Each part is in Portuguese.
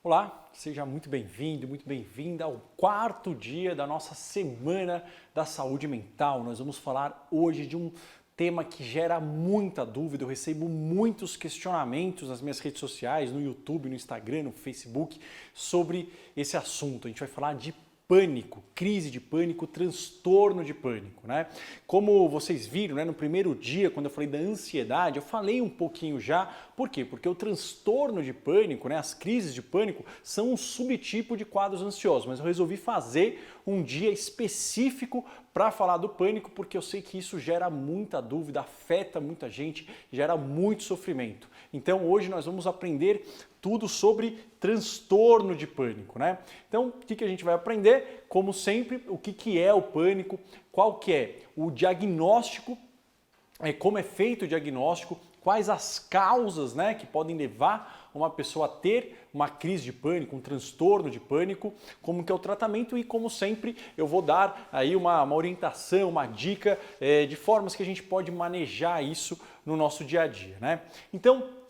Olá, seja muito bem-vindo, muito bem-vinda ao quarto dia da nossa Semana da Saúde Mental. Nós vamos falar hoje de um tema que gera muita dúvida. Eu recebo muitos questionamentos nas minhas redes sociais, no YouTube, no Instagram, no Facebook, sobre esse assunto. A gente vai falar de pânico, crise de pânico, transtorno de pânico, né? Como vocês viram, né, no primeiro dia, quando eu falei da ansiedade, eu falei um pouquinho já. Por quê? Porque o transtorno de pânico, né, as crises de pânico, são um subtipo de quadros ansiosos, mas eu resolvi fazer um dia específico para falar do pânico, porque eu sei que isso gera muita dúvida, afeta muita gente, gera muito sofrimento. Então hoje nós vamos aprender tudo sobre transtorno de pânico, né? Então, o que a gente vai aprender? Como sempre, o que é o pânico, qual que é o diagnóstico, como é feito o diagnóstico, quais as causas, né, que podem levar uma pessoa a ter uma crise de pânico, um transtorno de pânico, como que é o tratamento e, como sempre, eu vou dar aí uma orientação, uma dica de formas que a gente pode manejar isso no nosso dia a dia, né? Então,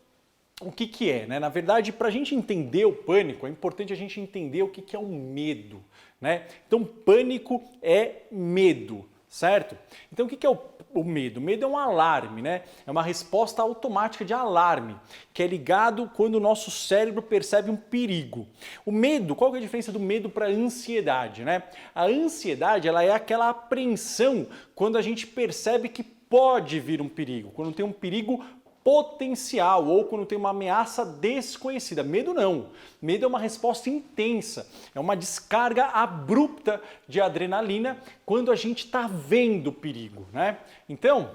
o que é, né? Na verdade, para a gente entender o pânico, é importante a gente entender o que é o medo, né? Então, pânico é medo, certo? Então, o que é o medo? O medo é um alarme, né? É uma resposta automática de alarme, que é ligado quando o nosso cérebro percebe um perigo. O medo, qual que é a diferença do medo para a ansiedade, né? A ansiedade, ela é aquela apreensão quando a gente percebe que pode vir um perigo, quando tem um perigo potencial ou quando tem uma ameaça desconhecida. Medo não. Medo é uma resposta intensa, é uma descarga abrupta de adrenalina quando a gente está vendo o perigo, né? Então,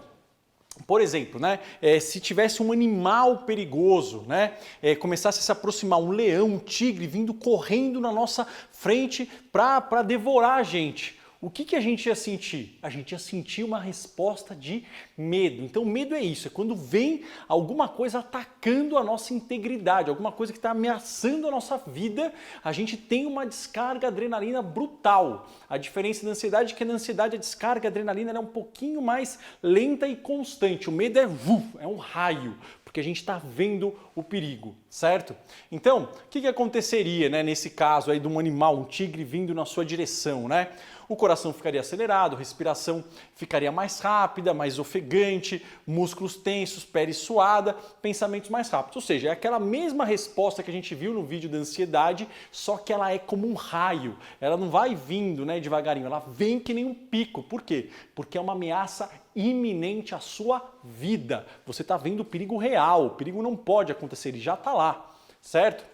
por exemplo, né, se tivesse um animal perigoso, né, começasse a se aproximar, um leão, um tigre vindo correndo na nossa frente para devorar a gente. O que a gente ia sentir? A gente ia sentir uma resposta de medo. Então, medo é isso, é quando vem alguma coisa atacando a nossa integridade, alguma coisa que está ameaçando a nossa vida, a gente tem uma descarga adrenalina brutal. A diferença da ansiedade é que na ansiedade a descarga adrenalina é um pouquinho mais lenta e constante. O medo é um raio, porque a gente está vendo o perigo, certo? Então, o que aconteceria, né, nesse caso aí de um animal, um tigre vindo na sua direção, né? O coração ficaria acelerado, a respiração ficaria mais rápida, mais ofegante, músculos tensos, pele suada, pensamentos mais rápidos. Ou seja, é aquela mesma resposta que a gente viu no vídeo da ansiedade, só que ela é como um raio. Ela não vai vindo, né, devagarinho, ela vem que nem um pico. Por quê? Porque é uma ameaça iminente à sua vida. Você está vendo o perigo real, o perigo não pode acontecer, ele já está lá, certo?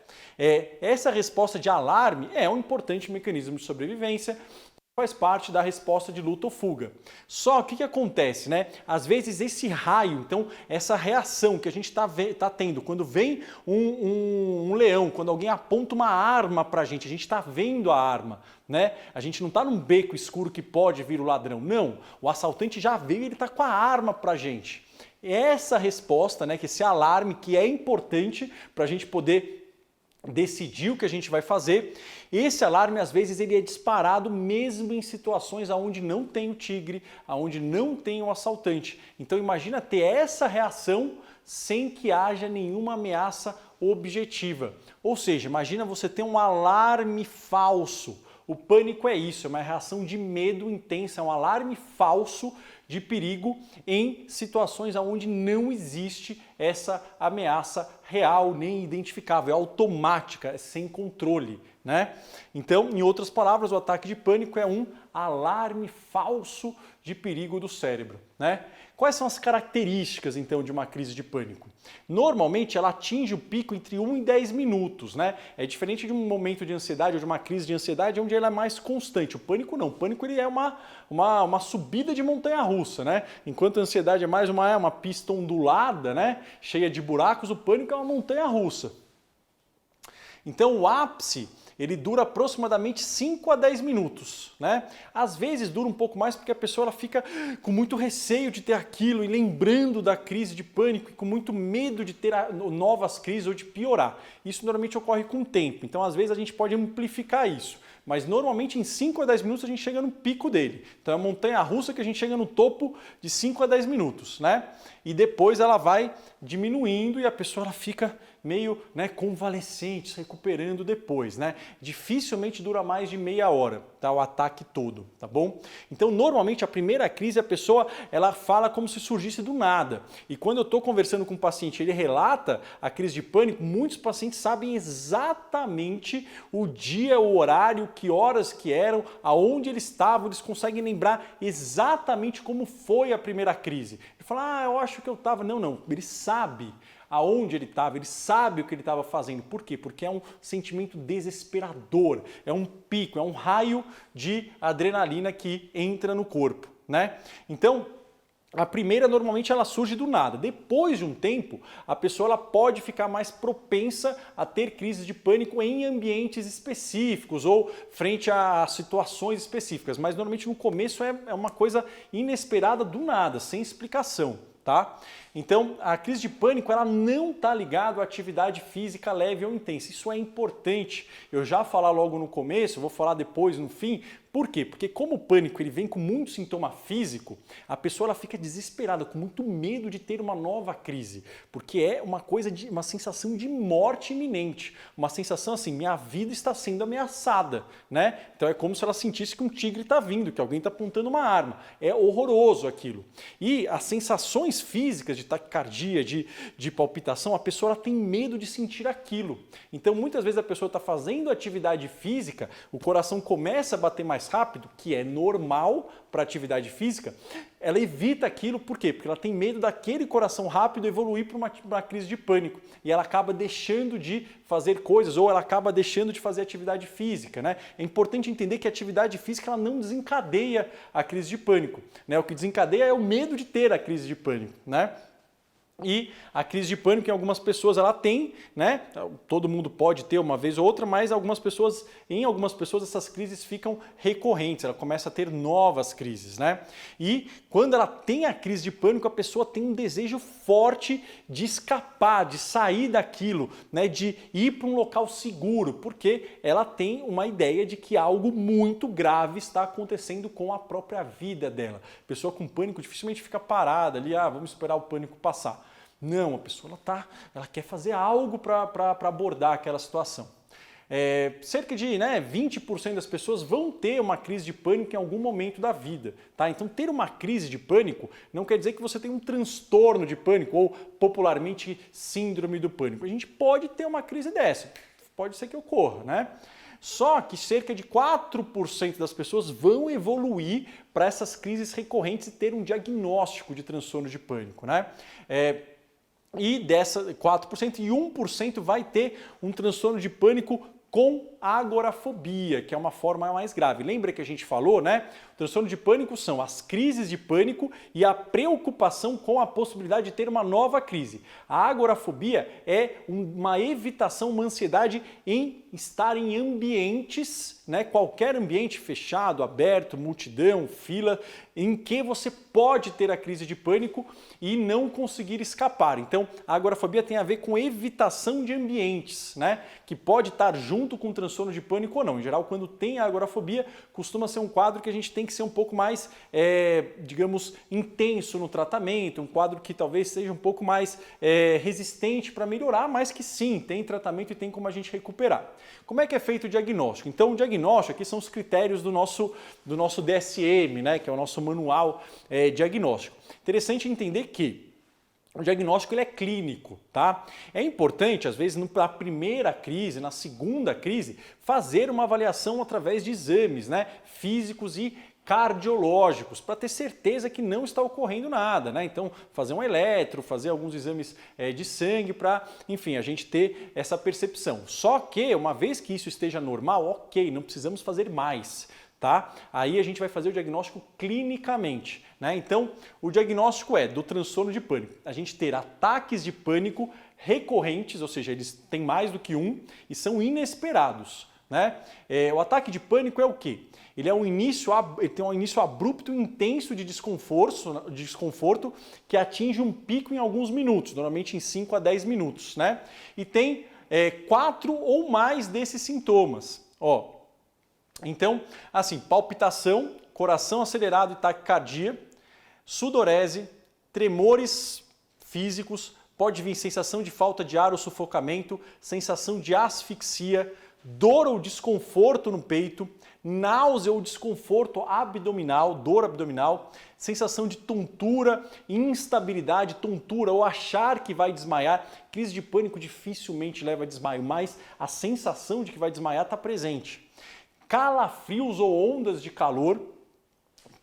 Essa resposta de alarme é um importante mecanismo de sobrevivência, faz parte da resposta de luta ou fuga. Só que o que acontece, né? Às vezes esse raio, então essa reação que a gente tá tendo, quando vem um leão, quando alguém aponta uma arma pra gente, a gente está vendo a arma, né? A gente não está num beco escuro que pode vir o ladrão, não. O assaltante já veio e ele está com a arma pra gente. Essa resposta, né, que esse alarme que é importante para a gente poder decidir o que a gente vai fazer, esse alarme às vezes ele é disparado mesmo em situações onde não tem o tigre, onde não tem o assaltante. Então imagina ter essa reação sem que haja nenhuma ameaça objetiva. Ou seja, imagina você ter um alarme falso. O pânico é isso, é uma reação de medo intensa, é um alarme falso de perigo em situações onde não existe essa ameaça real nem identificável, é automática, é sem controle, né? Então, em outras palavras, o ataque de pânico é um alarme falso de perigo do cérebro, né? Quais são as características, então, de uma crise de pânico? Normalmente, ela atinge o pico entre 1 e 10 minutos, né? É diferente de um momento de ansiedade ou de uma crise de ansiedade, onde ela é mais constante. O pânico não. O pânico ele é uma subida de montanha-russa, né? Enquanto a ansiedade é mais uma pista ondulada, né? Cheia de buracos, o pânico é uma montanha-russa. Então, o ápice ele dura aproximadamente 5 a 10 minutos, né? Às vezes dura um pouco mais porque a pessoa ela fica com muito receio de ter aquilo e lembrando da crise de pânico e com muito medo de ter novas crises ou de piorar. Isso normalmente ocorre com o tempo, então às vezes a gente pode amplificar isso. Mas normalmente em 5 a 10 minutos a gente chega no pico dele. Então é uma montanha-russa que a gente chega no topo de 5 a 10 minutos, né? E depois ela vai diminuindo e a pessoa ela fica meio, né, convalescentes, recuperando depois, né? Dificilmente dura mais de meia hora, tá? O ataque todo, tá bom? Então, normalmente, a primeira crise, a pessoa, ela fala como se surgisse do nada. E quando eu estou conversando com o paciente, ele relata a crise de pânico, muitos pacientes sabem exatamente o dia, o horário, que horas que eram, aonde eles estavam, eles conseguem lembrar exatamente como foi a primeira crise. Ele fala, eu acho que eu estava... Não, ele sabe aonde ele estava, ele sabe o que ele estava fazendo. Por quê? Porque é um sentimento desesperador, é um pico, é um raio de adrenalina que entra no corpo, né? Então, a primeira normalmente ela surge do nada. Depois de um tempo, a pessoa ela pode ficar mais propensa a ter crises de pânico em ambientes específicos ou frente a situações específicas. Mas normalmente no começo é uma coisa inesperada do nada, sem explicação, tá? Então, a crise de pânico ela não está ligada à atividade física leve ou intensa. Isso é importante. Eu já falar logo no começo, vou falar depois no fim. Por quê? Porque como o pânico ele vem com muito sintoma físico, a pessoa ela fica desesperada, com muito medo de ter uma nova crise, porque é uma sensação de morte iminente, uma sensação assim, minha vida está sendo ameaçada, né? Então é como se ela sentisse que um tigre está vindo, que alguém está apontando uma arma. É horroroso aquilo. E as sensações físicas de taquicardia, de palpitação, a pessoa ela tem medo de sentir aquilo. Então muitas vezes a pessoa está fazendo atividade física, o coração começa a bater mais rápido, que é normal para atividade física, ela evita aquilo, por quê? Porque ela tem medo daquele coração rápido evoluir para uma crise de pânico e ela acaba deixando de fazer coisas ou ela acaba deixando de fazer atividade física, né? É importante entender que a atividade física ela não desencadeia a crise de pânico, né? O que desencadeia é o medo de ter a crise de pânico, né? E a crise de pânico em algumas pessoas ela tem, né? Todo mundo pode ter uma vez ou outra, mas em algumas pessoas essas crises ficam recorrentes, ela começa a ter novas crises, né? E quando ela tem a crise de pânico, a pessoa tem um desejo forte de escapar, de sair daquilo, né? De ir para um local seguro, porque ela tem uma ideia de que algo muito grave está acontecendo com a própria vida dela. A pessoa com pânico dificilmente fica parada ali, vamos esperar o pânico passar. Não, a pessoa ela quer fazer algo para abordar aquela situação. Cerca de 20% das pessoas vão ter uma crise de pânico em algum momento da vida. Tá? Então, ter uma crise de pânico não quer dizer que você tem um transtorno de pânico ou, popularmente, síndrome do pânico. A gente pode ter uma crise dessa, pode ser que ocorra, né? Só que cerca de 4% das pessoas vão evoluir para essas crises recorrentes e ter um diagnóstico de transtorno de pânico, né? E dessa 4% e 1% vai ter um transtorno de pânico com agorafobia, que é uma forma mais grave. Lembra que a gente falou, né? O transtorno de pânico são as crises de pânico e a preocupação com a possibilidade de ter uma nova crise. A agorafobia é uma evitação, uma ansiedade em estar em ambientes, né? Qualquer ambiente fechado, aberto, multidão, fila, em que você pode ter a crise de pânico e não conseguir escapar. Então, a agorafobia tem a ver com evitação de ambientes, né? Que pode estar junto com o transtorno de pânico ou não. Em geral, quando tem a agorafobia, costuma ser um quadro que a gente tem que ser um pouco mais, digamos, intenso no tratamento, um quadro que talvez seja um pouco mais resistente para melhorar, mas que sim, tem tratamento e tem como a gente recuperar. Como é que é feito o diagnóstico? Então, o diagnóstico aqui são os critérios do nosso DSM, né, que é o nosso manual diagnóstico. Interessante entender que o diagnóstico ele é clínico, tá? É importante, às vezes, na primeira crise, na segunda crise, fazer uma avaliação através de exames, né, físicos e cardiológicos, para ter certeza que não está ocorrendo nada, né? Então, fazer um eletro, fazer alguns exames de sangue para, enfim, a gente ter essa percepção. Só que, uma vez que isso esteja normal, ok, não precisamos fazer mais. Tá? Aí a gente vai fazer o diagnóstico clinicamente, né? Então, o diagnóstico é do transtorno de pânico. A gente ter ataques de pânico recorrentes, ou seja, eles têm mais do que um e são inesperados, né? O ataque de pânico é o quê? Ele tem um início abrupto e intenso de desconforto que atinge um pico em alguns minutos, normalmente em 5 a 10 minutos, né? E tem 4 ou mais desses sintomas. Então, assim, palpitação, coração acelerado e taquicardia, sudorese, tremores físicos, pode vir sensação de falta de ar ou sufocamento, sensação de asfixia, dor ou desconforto no peito, náusea ou desconforto abdominal, dor abdominal, sensação de tontura, instabilidade, tontura ou achar que vai desmaiar. Crise de pânico dificilmente leva a desmaio, mas a sensação de que vai desmaiar está presente. Calafrios ou ondas de calor,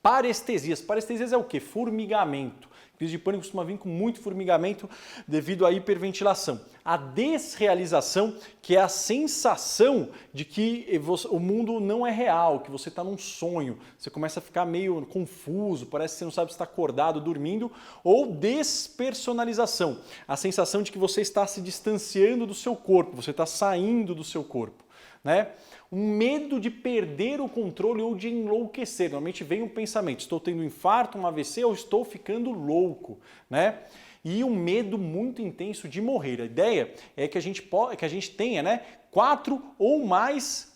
parestesias. Parestesias é o quê? Formigamento. Crise de pânico costuma vir com muito formigamento devido à hiperventilação. A desrealização, que é a sensação de que o mundo não é real, que você está num sonho. Você começa a ficar meio confuso, parece que você não sabe se está acordado, dormindo. Ou despersonalização, a sensação de que você está se distanciando do seu corpo, você está saindo do seu corpo, né? Um medo de perder o controle ou de enlouquecer. Normalmente vem um pensamento, estou tendo um infarto, um AVC ou estou ficando louco, né? E um medo muito intenso de morrer. A ideia é que a gente tenha, né, 4 ou mais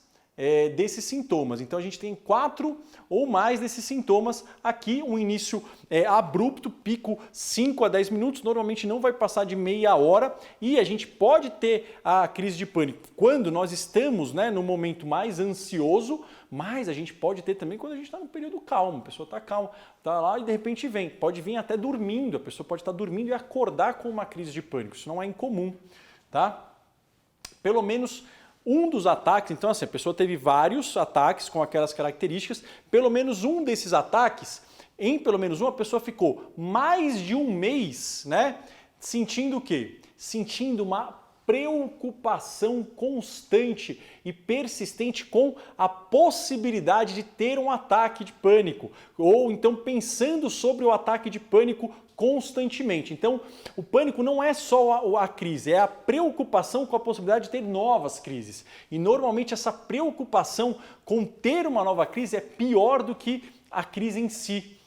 desses sintomas. Então a gente tem 4 ou mais desses sintomas. Aqui um início abrupto, pico 5 a 10 minutos, normalmente não vai passar de meia hora, e a gente pode ter a crise de pânico quando nós estamos, né, no momento mais ansioso, mas a gente pode ter também quando a gente está num período calmo, a pessoa está calma, está lá e de repente vem, pode vir até dormindo, a pessoa pode estar dormindo e acordar com uma crise de pânico, isso não é incomum, tá? Pelo menos um dos ataques, então assim, a pessoa teve vários ataques com aquelas características, pelo menos um desses ataques, em pelo menos uma pessoa ficou mais de um mês, né, sentindo o quê? Sentindo uma preocupação constante e persistente com a possibilidade de ter um ataque de pânico, ou então pensando sobre o ataque de pânico constantemente. Então, o pânico não é só a crise, é a preocupação com a possibilidade de ter novas crises. E normalmente essa preocupação com ter uma nova crise é pior do que a crise em si.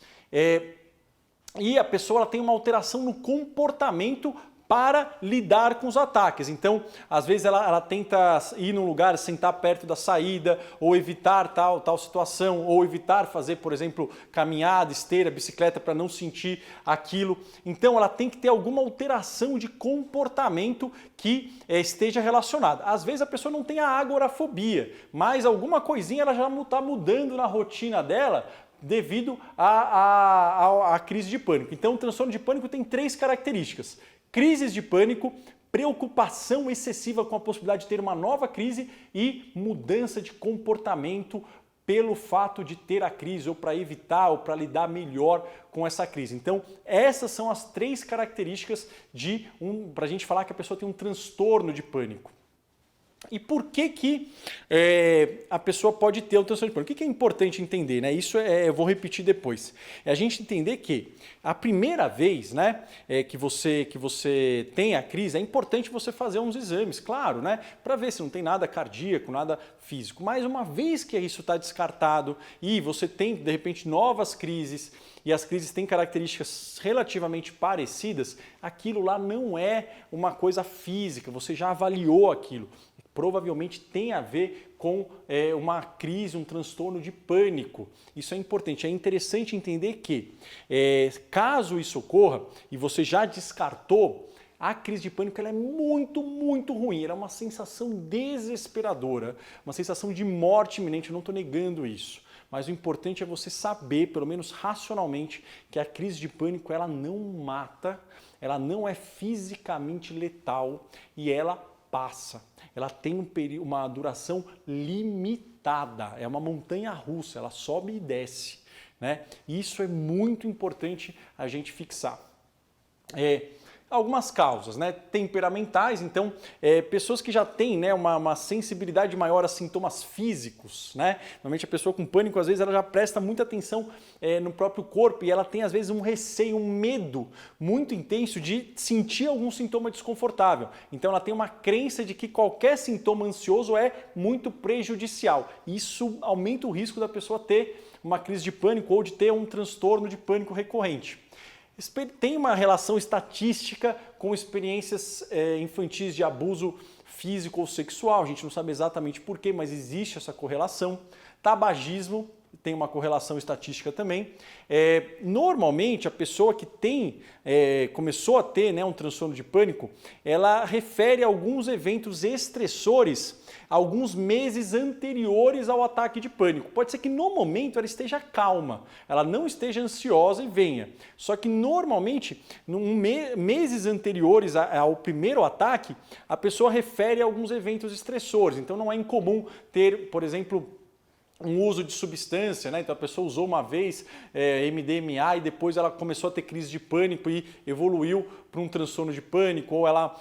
E a pessoa ela tem uma alteração no comportamento para lidar com os ataques. Então, às vezes ela tenta ir num lugar, sentar perto da saída, ou evitar tal situação, ou evitar fazer, por exemplo, caminhada, esteira, bicicleta, para não sentir aquilo. Então, ela tem que ter alguma alteração de comportamento que esteja relacionada. Às vezes a pessoa não tem a agorafobia, mas alguma coisinha ela já está mudando na rotina dela, devido à crise de pânico. Então, o transtorno de pânico tem 3 características. Crises de pânico, preocupação excessiva com a possibilidade de ter uma nova crise e mudança de comportamento pelo fato de ter a crise ou para evitar ou para lidar melhor com essa crise. Então, essas são as 3 características para a gente falar que a pessoa tem um transtorno de pânico. E por que a pessoa pode ter o transtorno de pânico? O que é importante entender, né? Isso eu vou repetir depois. É a gente entender que a primeira vez, né, que você tem a crise, é importante você fazer uns exames, claro, né, para ver se não tem nada cardíaco, nada físico. Mas uma vez que isso está descartado e você tem, de repente, novas crises, e as crises têm características relativamente parecidas, aquilo lá não é uma coisa física, você já avaliou aquilo. Provavelmente tem a ver com uma crise, um transtorno de pânico. Isso é importante, é interessante entender que, caso isso ocorra e você já descartou, a crise de pânico ela é muito, muito ruim, ela é uma sensação desesperadora, uma sensação de morte iminente, eu não estou negando isso. Mas o importante é você saber, pelo menos racionalmente, que a crise de pânico ela não mata, ela não é fisicamente letal e ela passa. Ela tem uma duração limitada, é uma montanha russa, ela sobe e desce, né? Isso é muito importante a gente fixar. Algumas causas, né, temperamentais, então pessoas que já têm, né, uma sensibilidade maior a sintomas físicos, né, normalmente a pessoa com pânico às vezes ela já presta muita atenção no próprio corpo e ela tem às vezes um receio, um medo muito intenso de sentir algum sintoma desconfortável, então ela tem uma crença de que qualquer sintoma ansioso é muito prejudicial, isso aumenta o risco da pessoa ter uma crise de pânico ou de ter um transtorno de pânico recorrente. Tem uma relação estatística com experiências infantis de abuso físico ou sexual, a gente não sabe exatamente porquê, mas existe essa correlação. Tabagismo, tem uma correlação estatística também. Normalmente, a pessoa que começou a ter, né, um transtorno de pânico, ela refere a alguns eventos estressores alguns meses anteriores ao ataque de pânico. Pode ser que no momento ela esteja calma, ela não esteja ansiosa e venha. Só que normalmente, meses anteriores ao primeiro ataque, a pessoa refere a alguns eventos estressores. Então não é incomum ter, por exemplo, um uso de substância, né? Então a pessoa usou uma vez MDMA e depois ela começou a ter crise de pânico e evoluiu para um transtorno de pânico, ou ela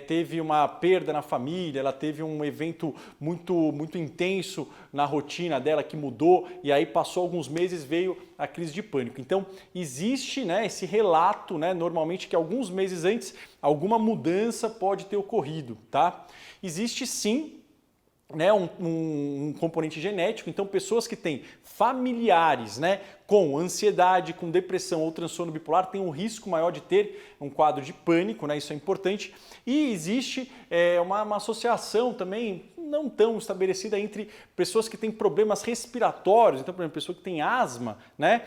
teve uma perda na família, ela teve um evento muito intenso na rotina dela que mudou e aí passou alguns meses, veio a crise de pânico. Então existe, né, esse relato, né, normalmente que alguns meses antes alguma mudança pode ter ocorrido, tá? Existe sim, né, um componente genético, então pessoas que têm familiares, né, com ansiedade, com depressão ou transtorno bipolar têm um risco maior de ter um quadro de pânico, né, isso é importante. E existe uma associação também não tão estabelecida entre pessoas que têm problemas respiratórios, então por exemplo, pessoa que tem asma, né,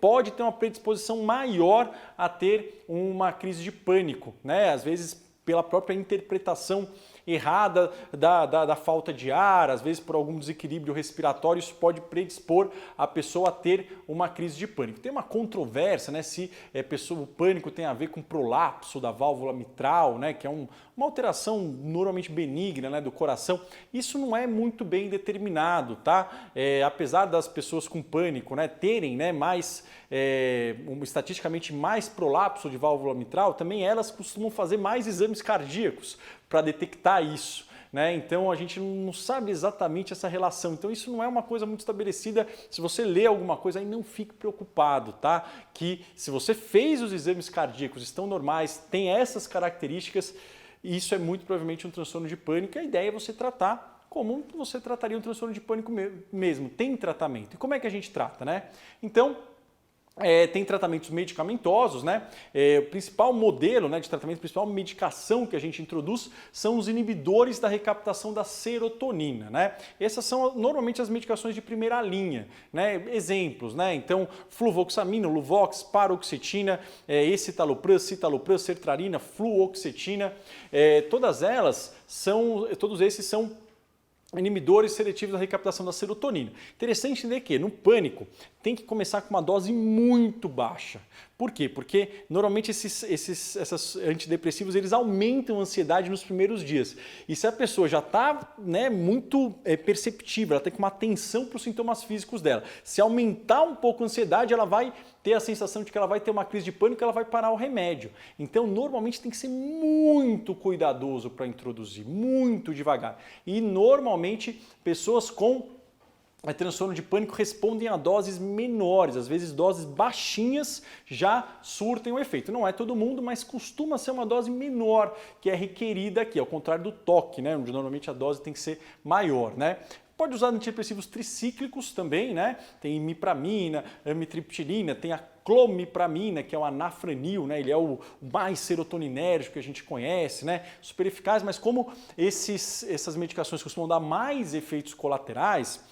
pode ter uma predisposição maior a ter uma crise de pânico, né, às vezes pela própria interpretação errada da falta de ar, às vezes por algum desequilíbrio respiratório, isso pode predispor a pessoa a ter uma crise de pânico. Tem uma controvérsia, né, se o pânico tem a ver com prolapso da válvula mitral, né, que é uma alteração normalmente benigna, né, do coração. Isso não é muito bem determinado, tá? Apesar das pessoas com pânico, né, terem, né, estatisticamente mais prolapso de válvula mitral, também elas costumam fazer mais exames cardíacos para detectar isso, né? Então a gente não sabe exatamente essa relação. Então isso não é uma coisa muito estabelecida. Se você lê alguma coisa aí, não fique preocupado, tá? Que se você fez os exames cardíacos, estão normais, tem essas características, isso é muito provavelmente um transtorno de pânico. A ideia é você tratar como você trataria um transtorno de pânico mesmo. Tem tratamento. E como é que a gente trata, né? Então, tem tratamentos medicamentosos, né? O principal modelo, né, de tratamento, a principal medicação que a gente introduz são os inibidores da recaptação da serotonina, né? Essas são normalmente as medicações de primeira linha, né? Exemplos, né? Então, fluvoxamina, Luvox, paroxetina, escitalopram, citalopram, sertralina, fluoxetina, todos esses são inibidores seletivos da recaptação da serotonina. Interessante entender que no pânico tem que começar com uma dose muito baixa. Por quê? Porque normalmente esses antidepressivos eles aumentam a ansiedade nos primeiros dias. E se a pessoa já está, né, muito perceptível, ela tem uma atenção para os sintomas físicos dela. Se aumentar um pouco a ansiedade, ela vai ter a sensação de que ela vai ter uma crise de pânico e ela vai parar o remédio. Então, normalmente tem que ser muito cuidadoso para introduzir, muito devagar. E normalmente pessoas com transtorno de pânico respondem a doses menores, às vezes doses baixinhas já surtem o efeito. Não é todo mundo, mas costuma ser uma dose menor que é requerida aqui, ao contrário do toque, né, onde normalmente a dose tem que ser maior, né? Pode usar antidepressivos tricíclicos também, né? Tem imipramina, amitriptilina, tem a clomipramina, que é o anafranil, né? Ele é o mais serotoninérgico que a gente conhece, né? Super eficaz, mas como essas medicações costumam dar mais efeitos colaterais,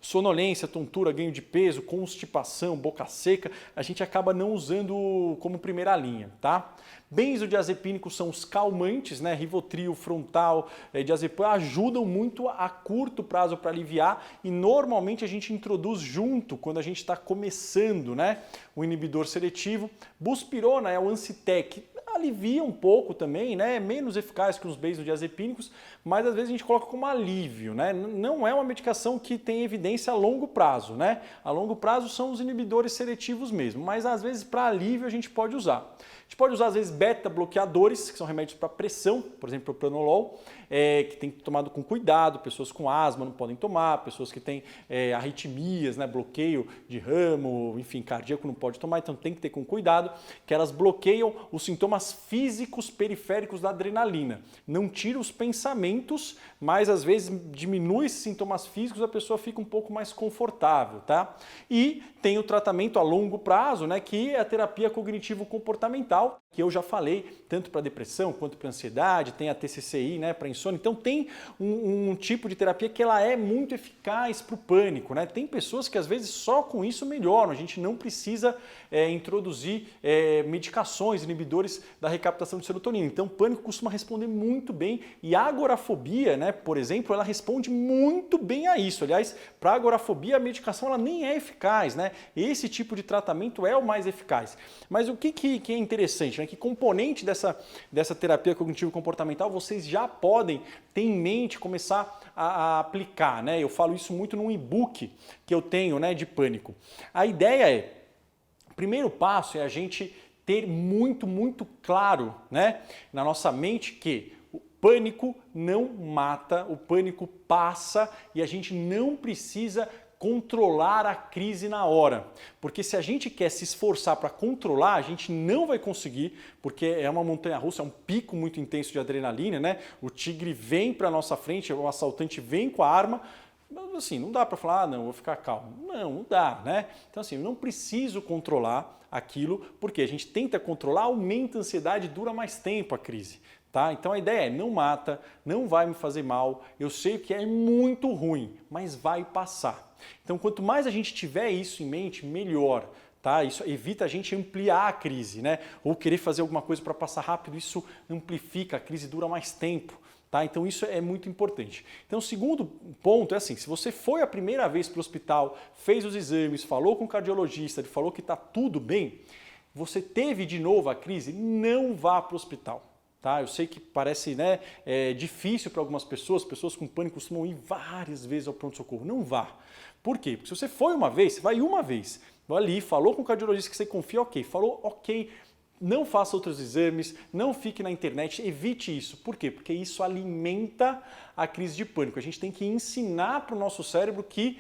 sonolência, tontura, ganho de peso, constipação, boca seca, a gente acaba não usando como primeira linha, tá? Benzodiazepínicos são os calmantes, né? Rivotril, Frontal, diazepam ajudam muito a curto prazo para aliviar e normalmente a gente introduz junto quando a gente está começando, né? O inibidor seletivo. Buspirona é o Ancitec, alivia um pouco também, né? É menos eficaz que os benzodiazepínicos, mas às vezes a gente coloca como alívio, né? Não é uma medicação que tem evidência a longo prazo, né? A longo prazo são os inibidores seletivos mesmo, mas às vezes para alívio a gente pode usar. A gente pode usar às vezes beta-bloqueadores, que são remédios para pressão, por exemplo, o propranolol, que tem que ser tomado com cuidado, pessoas com asma não podem tomar, pessoas que têm arritmias, né, bloqueio de ramo, enfim, cardíaco não pode tomar, então tem que ter com cuidado, que elas bloqueiam os sintomas sintomas físicos periféricos da adrenalina. Não tira os pensamentos, mas às vezes diminui esses sintomas físicos, a pessoa fica um pouco mais confortável, tá? E tem o tratamento a longo prazo, né, que é a terapia cognitivo-comportamental, que eu já falei, tanto para depressão quanto para ansiedade, tem a TCCI, né, para insônia. Então tem um tipo de terapia que ela é muito eficaz para o pânico, né? Tem pessoas que às vezes só com isso melhoram, a gente não precisa introduzir medicações, inibidores da recaptação de serotonina. Então o pânico costuma responder muito bem e a agorafobia, né, por exemplo, ela responde muito bem a isso. Aliás, para a agorafobia a medicação ela nem é eficaz, né? Esse tipo de tratamento é o mais eficaz. Mas o que é interessante, né? Que componente dessa terapia cognitivo-comportamental vocês já podem ter em mente, começar a aplicar, né? Eu falo isso muito num e-book que eu tenho, né, de pânico. A ideia é, o primeiro passo é a gente ter muito claro, né, na nossa mente que o pânico não mata, o pânico passa e a gente não precisa controlar a crise na hora. Porque se a gente quer se esforçar para controlar, a gente não vai conseguir, porque é uma montanha-russa, é um pico muito intenso de adrenalina, né? O tigre vem para a nossa frente, o assaltante vem com a arma, mas assim, não dá para falar, não, vou ficar calmo. Não dá, né? Então assim, eu não preciso controlar aquilo, porque a gente tenta controlar, aumenta a ansiedade, dura mais tempo a crise. Tá? Então a ideia é, não mata, não vai me fazer mal, eu sei que é muito ruim, mas vai passar. Então quanto mais a gente tiver isso em mente, melhor. Tá? Isso evita a gente ampliar a crise, né? Ou querer fazer alguma coisa para passar rápido, isso amplifica, a crise dura mais tempo. Tá? Então isso é muito importante. Então o segundo ponto é assim, se você foi a primeira vez para o hospital, fez os exames, falou com o cardiologista, ele falou que está tudo bem, você teve de novo a crise, não vá para o hospital. Tá? Eu sei que parece, né, difícil para algumas pessoas com pânico costumam ir várias vezes ao pronto-socorro. Não vá. Por quê? Porque se você foi uma vez, você vai uma vez. Vai ali, falou com o cardiologista que você confia, ok. Falou, ok. Não faça outros exames, não fique na internet, evite isso. Por quê? Porque isso alimenta a crise de pânico. A gente tem que ensinar para o nosso cérebro que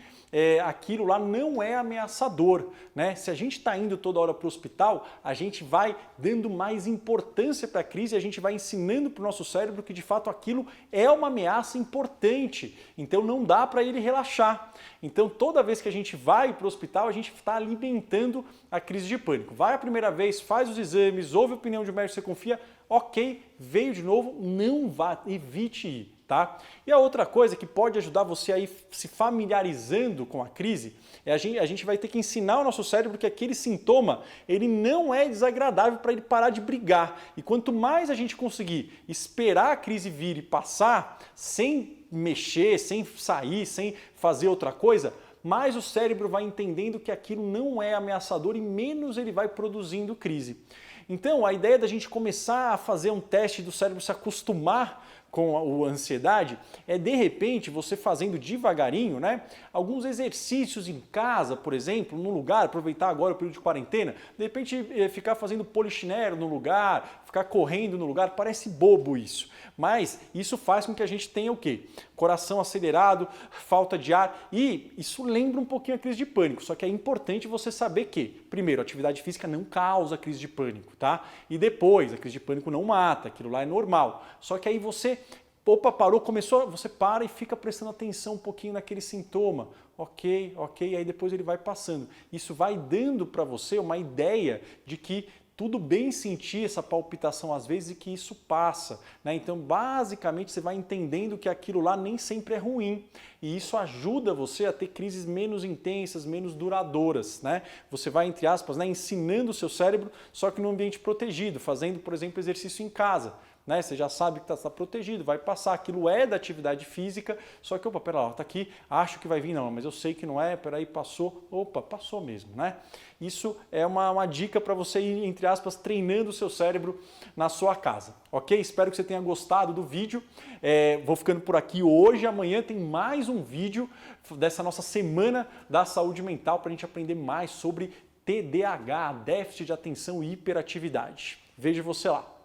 aquilo lá não é ameaçador, né? Se a gente está indo toda hora para o hospital, a gente vai dando mais importância para a crise, a gente vai ensinando para o nosso cérebro que de fato aquilo é uma ameaça importante, então não dá para ele relaxar. Então toda vez que a gente vai para o hospital, a gente está alimentando a crise de pânico. Vai a primeira vez, faz os exames, ouve a opinião de um médico que você confia, ok, veio de novo, não vá, evite ir. Tá? E a outra coisa que pode ajudar você a ir se familiarizando com a crise, é a gente vai ter que ensinar o nosso cérebro que aquele sintoma ele não é desagradável para ele parar de brigar. E quanto mais a gente conseguir esperar a crise vir e passar, sem mexer, sem sair, sem fazer outra coisa, mais o cérebro vai entendendo que aquilo não é ameaçador e menos ele vai produzindo crise. Então, a ideia da gente começar a fazer um teste do cérebro se acostumar com a ansiedade é, de repente, você fazendo devagarinho, né, alguns exercícios em casa, por exemplo, no lugar, aproveitar agora o período de quarentena, de repente ficar fazendo polichinelo no lugar, ficar correndo no lugar, parece bobo isso, mas isso faz com que a gente tenha o quê? Coração acelerado, falta de ar e isso lembra um pouquinho a crise de pânico, só que é importante você saber que, primeiro, a atividade física não causa crise de pânico, tá? E depois, a crise de pânico não mata, aquilo lá é normal, só que aí você opa, parou, começou, você para e fica prestando atenção um pouquinho naquele sintoma. Ok, aí depois ele vai passando. Isso vai dando para você uma ideia de que tudo bem sentir essa palpitação às vezes e que isso passa, né? Então, basicamente, você vai entendendo que aquilo lá nem sempre é ruim. E isso ajuda você a ter crises menos intensas, menos duradouras, né? Você vai, entre aspas, né, ensinando o seu cérebro, só que num ambiente protegido, fazendo, por exemplo, exercício em casa. Né? Você já sabe que está protegido, vai passar, aquilo é da atividade física, só que, opa, pera lá, está aqui, acho que vai vir, não, mas eu sei que não é, peraí, passou, opa, passou mesmo, né? Isso é uma dica para você ir, entre aspas, treinando o seu cérebro na sua casa, ok? Espero que você tenha gostado do vídeo, vou ficando por aqui hoje, amanhã tem mais um vídeo dessa nossa semana da saúde mental para a gente aprender mais sobre TDAH, déficit de atenção e hiperatividade. Vejo você lá.